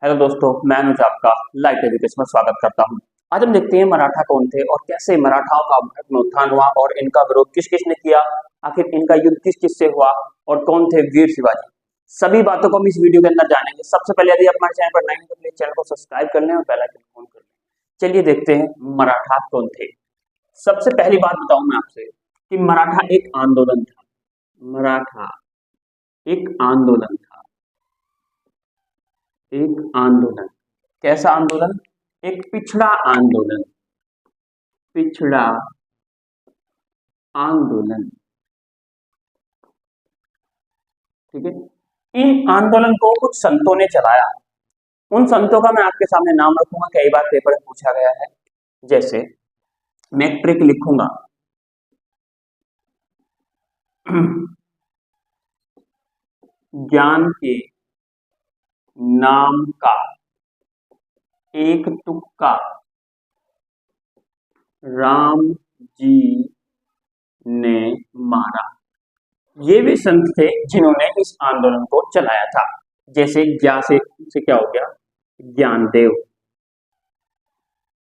Hello दोस्तों, मैं अनुज आपका लाइट एजुकेशन में स्वागत करता हूं। आज हम देखते हैं मराठा कौन थे और कैसे मराठाओं का भारत में उत्थान हुआ और इनका विरोध किस किस ने किया, आखिर इनका युद्ध किस किस से हुआ और कौन थे वीर शिवाजी। सभी बातों को हम इस वीडियो के अंदर जानेंगे। सबसे पहले यदि आप हमारे चैनल पर नए हैं तो प्लीज चैनल को सब्सक्राइब कर लें और बेल आइकन ऑन कर लें। चलिए देखते हैं मराठा कौन थे। सबसे पहली बात बताऊं मैं आपसे कि मराठा एक आंदोलन था। मराठा एक आंदोलन था। एक आंदोलन, कैसा आंदोलन? एक पिछड़ा आंदोलन। पिछड़ा आंदोलन, ठीक है। इन आंदोलन को कुछ संतों ने चलाया। उन संतों का मैं आपके सामने नाम रखूंगा, कई बार पेपर में पूछा गया है। जैसे मैं एक ट्रिक लिखूंगा, ज्ञान के नाम का एक तुक्का राम जी ने मारा। ये वे संत थे जिन्होंने इस आंदोलन को चलाया था। जैसे ज्ञा से क्या हो गया? ज्ञानदेव,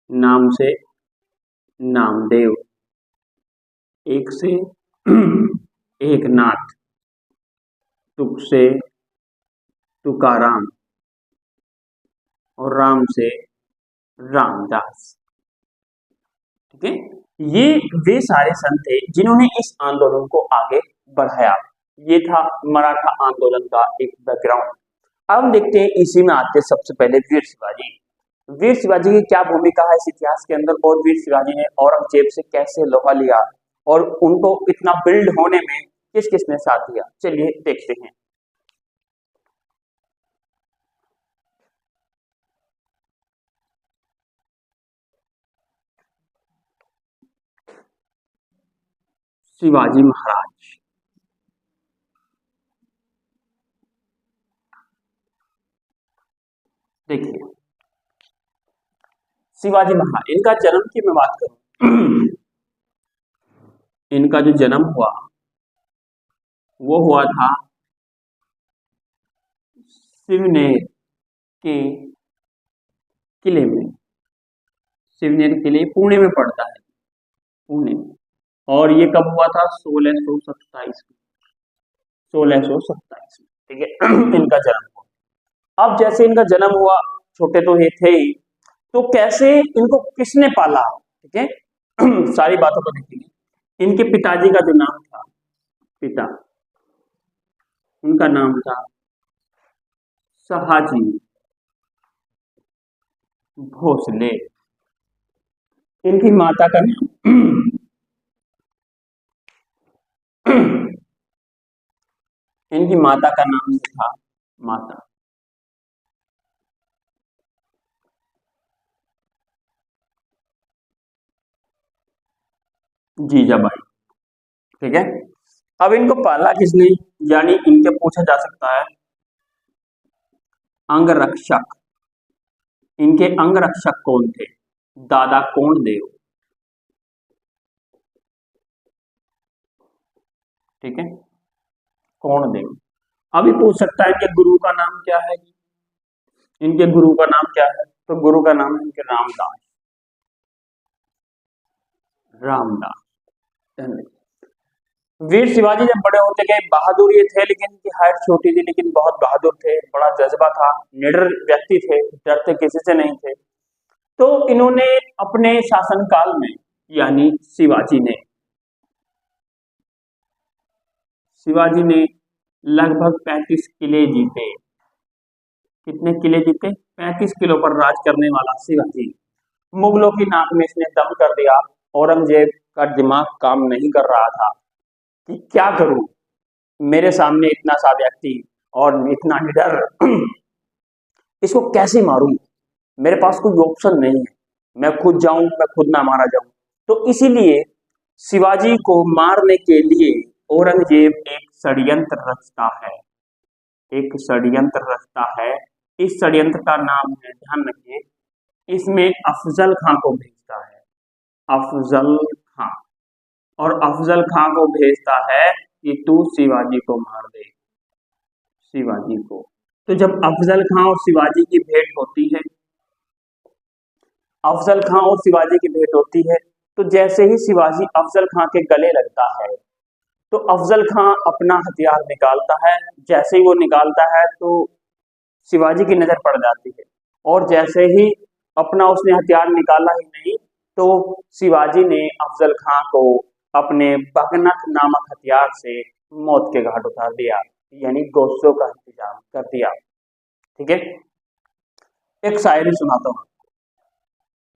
नाम से नामदेव, एक से एक नाथ, तुक से तुकाराम और राम से रामदास, ठीक है। ये वे सारे संत थे जिन्होंने इस आंदोलन को आगे बढ़ाया। ये था मराठा आंदोलन का एक बैकग्राउंड। अब हम देखते हैं इसी में आते सबसे पहले वीर शिवाजी। वीर शिवाजी की क्या भूमिका है इस इतिहास के अंदर और वीर शिवाजी ने औरंगजेब से कैसे लोहा लिया और उनको इतना बिल्ड होने में किस किसने साथ दिया, चलिए देखते हैं। शिवाजी महाराज, देखिए शिवाजी महाराज, इनका जन्म की मैं बात करूं, इनका जो जन्म हुआ वो हुआ था शिवनेर के किले में। शिवनेर किले पुणे में पड़ता है, पुणे। और ये कब हुआ था? 1627 में। 1627 में, ठीक है। इनका जन्म हुआ। अब जैसे इनका जन्म हुआ, छोटे तो ये थे ही, तो कैसे इनको किसने पाला, ठीक है। सारी बातों को देखेंगे। इनके पिताजी का जो नाम था, पिता, उनका नाम था शहाजी भोसले। इनकी माता का नाम इनकी माता का नाम था माता जीजाबाई, ठीक है। अब इनको पाला किसने, यानी इनके पूछा जा सकता है अंगरक्षक। इनके अंगरक्षक कौन थे? दादा कोंडदेव, ठीक है, कोंडदेव। अभी पूछ सकता है इनके गुरु का नाम क्या है? इनके गुरु का नाम क्या है? तो गुरु का नाम है इनके रामदास। रामदास। वीर शिवाजी जब बड़े होते गए बहादुर ये थे, लेकिन इनकी हाइट छोटी थी, लेकिन बहुत बहादुर थे, बड़ा जज्बा था, निडर व्यक्ति थे, डरते किसी से नहीं थे। तो इन्होंने अपने शासनकाल में, यानी शिवाजी ने लगभग 35 किले जीते। कितने किले जीते? 35 किलो पर राज करने वाला शिवाजी। मुगलों की नाक में इसने दम कर दिया। औरंगजेब का दिमाग काम नहीं कर रहा था कि क्या करूं, मेरे सामने इतना सा व्यक्ति और इतना निडर, इसको कैसे मारूं? मेरे पास कोई ऑप्शन नहीं है, मैं खुद जाऊं, मैं खुद ना मारा जाऊं। तो इसीलिए शिवाजी को मारने के लिए औरंगजेब एक षड्यंत्र रचता है। एक षड्यंत्र रचता है। इस षड्यंत्र का नाम है, ध्यान रखिए, इसमें अफजल खां को भेजता है। अफजल खां, और अफजल खां को भेजता है कि तू शिवाजी को मार दे। शिवाजी को तो जब अफजल खां और शिवाजी की भेंट होती है, अफजल खां और शिवाजी की भेंट होती है, तो जैसे ही शिवाजी अफजल खां के गले लगता है तो अफजल खां अपना हथियार निकालता है। जैसे ही वो निकालता है तो शिवाजी की नजर पड़ जाती है, और जैसे ही अपना उसने हथियार निकाला ही नहीं तो शिवाजी ने अफजल खां को अपने बगनक नामक हथियार से मौत के घाट उतार दिया, यानी गोशों का इंतजाम कर दिया। ठीक है, एक शायरी सुनाता हूँ।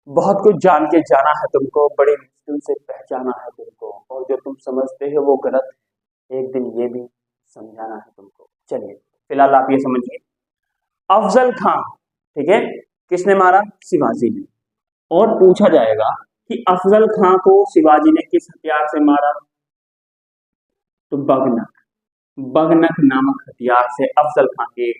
बहुत कुछ जान के जाना है तुमको, बड़ी मुश्किल से पहचाना है तुमको, और जो तुम समझते हो वो गलत है, एक दिन ये भी समझाना है तुमको। चलिए फिलहाल आप ये समझिए, अफजल खां, ठीक है, किसने मारा? शिवाजी ने। और पूछा जाएगा कि अफजल खां को शिवाजी ने किस हथियार से मारा? तो बगनक, बगनक नामक हथियार से अफजल खां के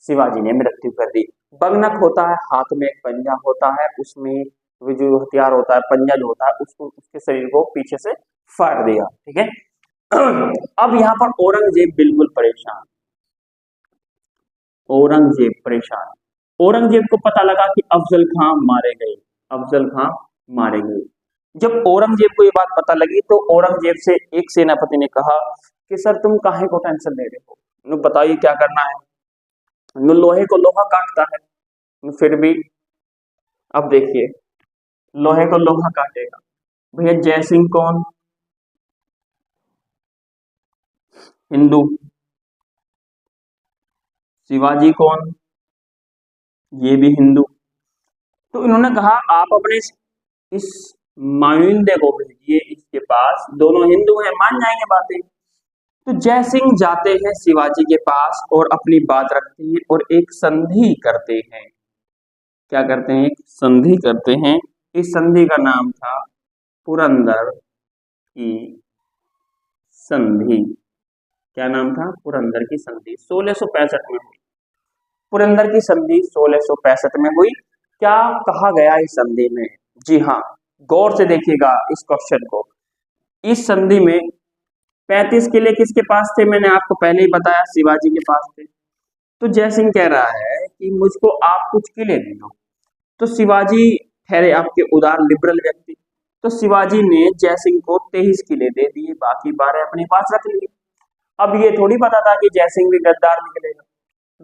शिवाजी ने मृत्यु कर दी। बगनक होता है, हाथ में एक पंजा होता है, उसमें वो जो हथियार होता है, पंजा जो होता है, उसको उसके शरीर को पीछे से फाड़ दिया। ठीक है, अब यहाँ पर औरंगजेब बिल्कुल परेशान, औरंगजेब परेशान। औरंगजेब को पता लगा कि अफजल खां मारे गए, अफजल खां मारे गए। जब औरंगजेब को ये बात पता लगी तो औरंगजेब से एक सेनापति ने कहा कि सर तुम काहे को टेंशन ले रहे हो, नु बताइए क्या करना है। नु लोहे को लोहा काटता है, नु फिर भी अब देखिए, लोहे को लोहा काटेगा। भैया जय सिंह कौन? हिंदू। शिवाजी कौन? ये भी हिंदू। तो इन्होंने कहा आप अपने इस मायुंदे को भेजिए इसके पास, दोनों हिंदू हैं, मान जाएंगे बातें। तो जय सिंह जाते हैं शिवाजी के पास और अपनी बात रखते हैं और एक संधि करते हैं। क्या करते हैं? एक संधि करते हैं। इस संधि का नाम था पुरंदर की संधि। क्या नाम था? पुरंदर की संधि। 1665 में हुई पुरंदर की संधि, 1665 में हुई। क्या कहा गया इस संधि में? जी हाँ, गौर से देखिएगा इस क्वेश्चन को। इस संधि में 35 किले किसके पास थे? मैंने आपको पहले ही बताया, शिवाजी के पास थे। तो जय सिंह कह रहा है कि मुझको आप कुछ किले दे दो। तो शिवाजी ठहरे आपके उदार लिबरल व्यक्ति, तो शिवाजी ने जय सिंह को 23 किले दे दिए, बाकी 12 अपने पास रख लिए। अब ये थोड़ी पता था कि जय सिंह भी गद्दार निकलेगा,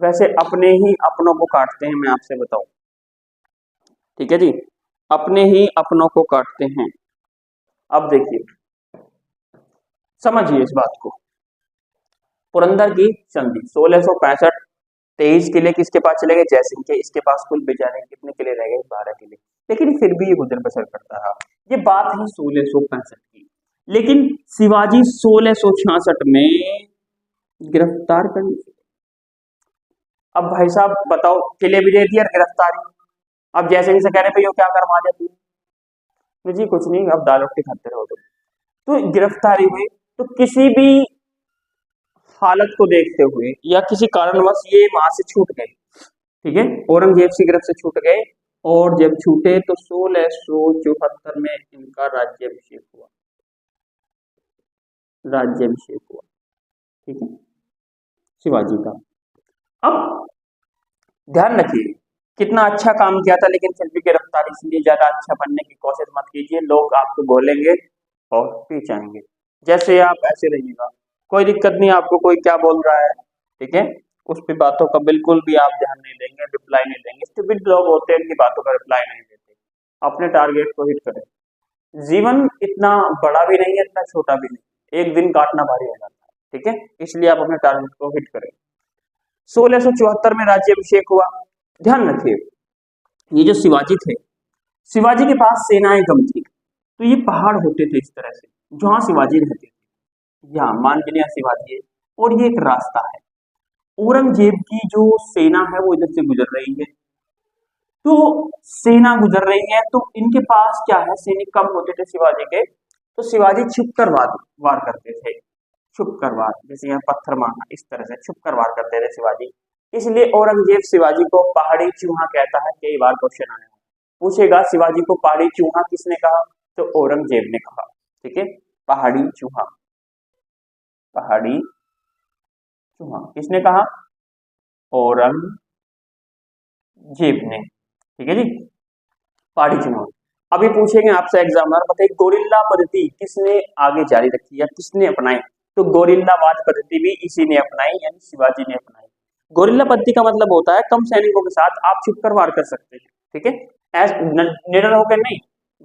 वैसे अपने ही अपनों को काटते हैं, मैं आपसे बताऊं। ठीक है जी, अपने ही अपनों को काटते हैं। अब देखिए, समझिए इस बात को। पुरंदर की संधि 1665, 23 किले किसके पास चले गए? जय सिंह के। इसके पास कुल बेचारे कितने किले रह गए? 12 किले। लेकिन फिर भी ये गुजर बसर करता रहा। ये बात है 1665 की। लेकिन शिवाजी 1666 में गिरफ्तार कर लिए। अब भाई साहब बताओ, किले भी दे दिए और गिरफ्तारी। अब जय सिंह से कह रहे भाई क्या करवा दे तू? जी कुछ नहीं, अब दाल रोटी खाते रहो तुम। तो गिरफ्तारी हुई, तो किसी भी हालत को देखते हुए या किसी कारणवश ये वहां से छूट गए। ठीक है, औरंगजेब की गिरफ्त से छूट गए, और जब छूटे तो 1674 में इनका राज्याभिषेक हुआ, राज्याभिषेक हुआ। ठीक है, शिवाजी का। अब ध्यान रखिए, कितना अच्छा काम किया था, लेकिन फिर भी गिरफ्तारी, इसलिए ज्यादा अच्छा बनने की कोशिश मत कीजिए, लोग आपको बोलेंगे और पीछे आएंगे। जैसे आप ऐसे रहिएगा, कोई दिक्कत नहीं, आपको कोई क्या बोल रहा है, ठीक है, उस पे बातों का बिल्कुल भी आप ध्यान नहीं देंगे, रिप्लाई नहीं देंगे। स्टूपिड लोग होते हैं, इनकी बातों का रिप्लाई नहीं देते। अपने टारगेट को हिट करें। जीवन इतना बड़ा भी नहीं है, इतना छोटा भी नहीं, एक दिन काटना भारी हो जाता है। ठीक है, इसलिए आप अपने टारगेट को हिट करें। 1674 में राज्याभिषेक हुआ। ध्यान रखिए, ये जो शिवाजी थे, शिवाजी के पास सेनाएं कम थी, तो ये पहाड़ होते थे इस तरह से, जहां शिवाजी रहते थे। यहाँ मान के लिए शिवाजी है, और ये एक रास्ता है। औरंगजेब की जो सेना है वो इधर से गुजर रही है, तो सेना गुजर रही है, तो इनके पास क्या है, सैनिक कम होते थे शिवाजी के, तो शिवाजी छुप कर वार करते थे। छुप कर वार, जैसे यहाँ पत्थर मारना, इस तरह से छुप कर वार करते थे शिवाजी। इसलिए औरंगजेब शिवाजी को पहाड़ी चूहा कहता है। कई बार क्वेश्चन आया पूछेगा शिवाजी को पहाड़ी चूहा किसने कहा? तो औरंगजेब ने कहा। ठीक है, पहाड़ी चूहा, पहाड़ी चूहा किसने कहा? औरंगजेब ने। ठीक है जी, पहाड़ी चुनाव। अभी पूछेंगे आपसे एग्जामिनर, बताइए गोरिल्ला पद्धति किसने आगे जारी रखी या किसने अपनाई? तो गोरिल्लावाद पद्धति भी इसी ने अपनाई, यानी शिवाजी ने अपनाई। गोरिल्ला पद्धति का मतलब होता है कम सैनिकों के साथ आप छुपकर वार कर सकते हैं। ठीक है, निडर होकर नहीं,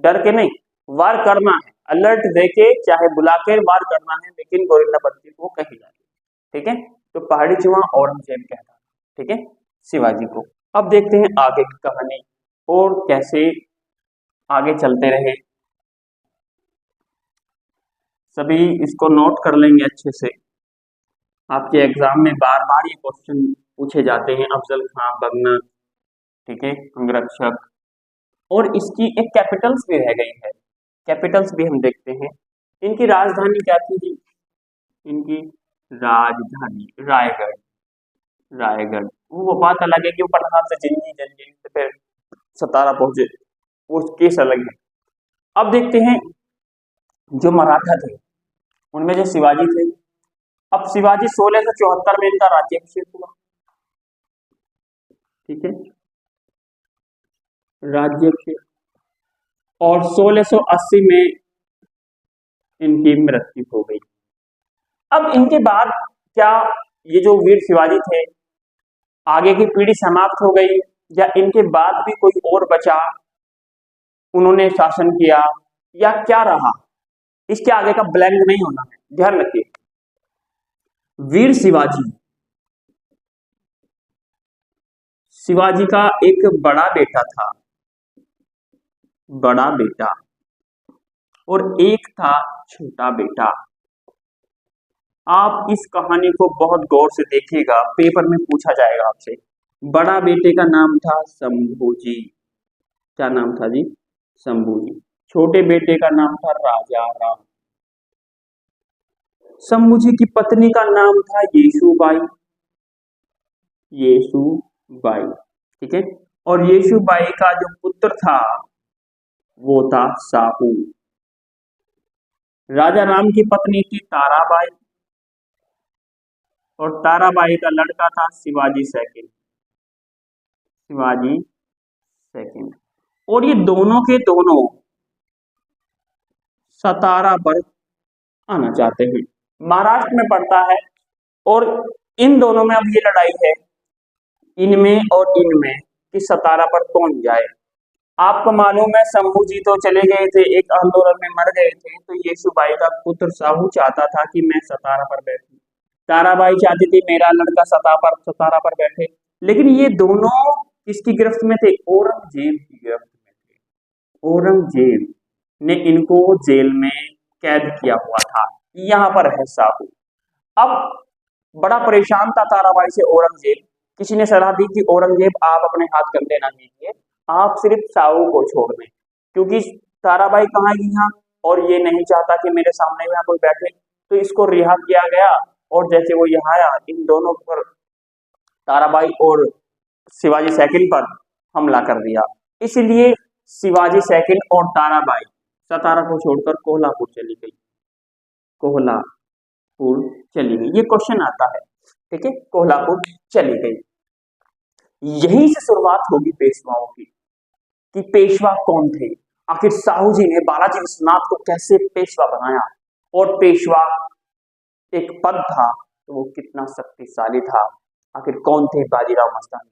डर के नहीं, वार करना है, अलर्ट देके चाहे बुला के वार करना है, लेकिन गोरिल्ला पद्धति को कही जाती है। ठीक है, तो पहाड़ी चुनाव औरंगजेब कहता है, ठीक है, शिवाजी को। अब देखते हैं आगे की कहानी और कैसे आगे चलते रहे। सभी इसको नोट कर लेंगे अच्छे से, आपके एग्जाम में बार बार ये क्वेश्चन पूछे जाते हैं। अफजल खां बगना, ठीक है, अंगरक्षक, और इसकी एक कैपिटल्स भी रह गई है, कैपिटल्स भी हम देखते हैं। इनकी राजधानी क्या थी जी? इनकी राजधानी रायगढ़। रायगढ़, वो बात अलग है कि वो पटना से जिंजी जंजीर से फिर सतारा पहुंचे, वो केस अलग है। अब देखते हैं जो मराठा थे उनमें जो शिवाजी थे। अब शिवाजी 1674 में इनका राज्याभिषेक हुआ। ठीक है, राज्याभिषेक, और 1680 में इनकी मृत्यु हो गई। अब इनके बाद क्या ये जो वीर शिवाजी थे, आगे की पीढ़ी समाप्त हो गई या इनके बाद भी कोई और बचा, उन्होंने शासन किया, या क्या रहा? इसके आगे का ब्लैंक नहीं होना है, ध्यान रखिए। वीर शिवाजी, शिवाजी का एक बड़ा बेटा था, बड़ा बेटा, और एक था छोटा बेटा। आप इस कहानी को बहुत गौर से देखिएगा, पेपर में पूछा जाएगा आपसे। बड़ा बेटे का नाम था शंभूजी। क्या नाम था जी? शंभूजी। छोटे बेटे का नाम था राजा राम। शंभूजी की पत्नी का नाम था येसुबाई। येसुबाई, ठीक है, और येसुबाई का जो पुत्र था वो था साहू। राजा राम की पत्नी थी ताराबाई, और ताराबाई का लड़का था शिवाजी सेकंड। शिवाजी सेकंड, और ये दोनों के दोनों सतारा पर आना चाहते हैं। महाराष्ट्र में पड़ता है, और इन दोनों में अब ये लड़ाई है, इनमें और इनमें, कि सतारा पर कौन जाए। आपको मालूम है शंभू जी तो चले गए थे, एक आंदोलन में मर गए थे, तो येसुबाई का पुत्र साहू चाहता था कि मैं सतारा पर बैठूं। ताराबाई चाहती थी मेरा लड़का सतारा पर बैठे। लेकिन ये दोनों किसकी गिरफ्त में थे? औरंगजेब की गिरफ्त में थे। औरंगजेब ने इनको जेल में कैद किया हुआ था। यहाँ पर है साहू। अब बड़ा परेशान था ताराबाई से औरंगजेब। किसी ने सलाह दी कि औरंगजेब आप अपने हाथ गंदे ना कीजिए, आप सिर्फ साहू को छोड़ दें, क्योंकि ताराबाई कहाँ गई यहाँ, और ये नहीं चाहता कि मेरे सामने यहाँ कोई बैठे, तो इसको रिहा किया गया। और जैसे वो यहाँ आया, इन दोनों पर, ताराबाई और शिवाजी सेकंड पर हमला कर दिया। इसलिए शिवाजी सेकंड और ताराबाई सतारा को छोड़कर कोल्हापुर चली गई। कोल्हापुर चली गई, ये क्वेश्चन आता है, ठीक है, कोल्हापुर चली गई। यहीं से शुरुआत होगी पेशवाओं की, कि पेशवा कौन थे। आखिर साहू जी ने बालाजी विश्वनाथ को कैसे पेशवा बनाया, और पेशवा एक पद था तो वो कितना शक्तिशाली था। आखिर कौन थे बाजीराव मस्तानी,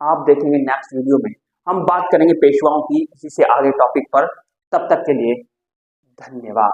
आप देखेंगे नेक्स्ट वीडियो में। हम बात करेंगे पेशवाओं की इसी से आगे टॉपिक पर। तब तक के लिए धन्यवाद।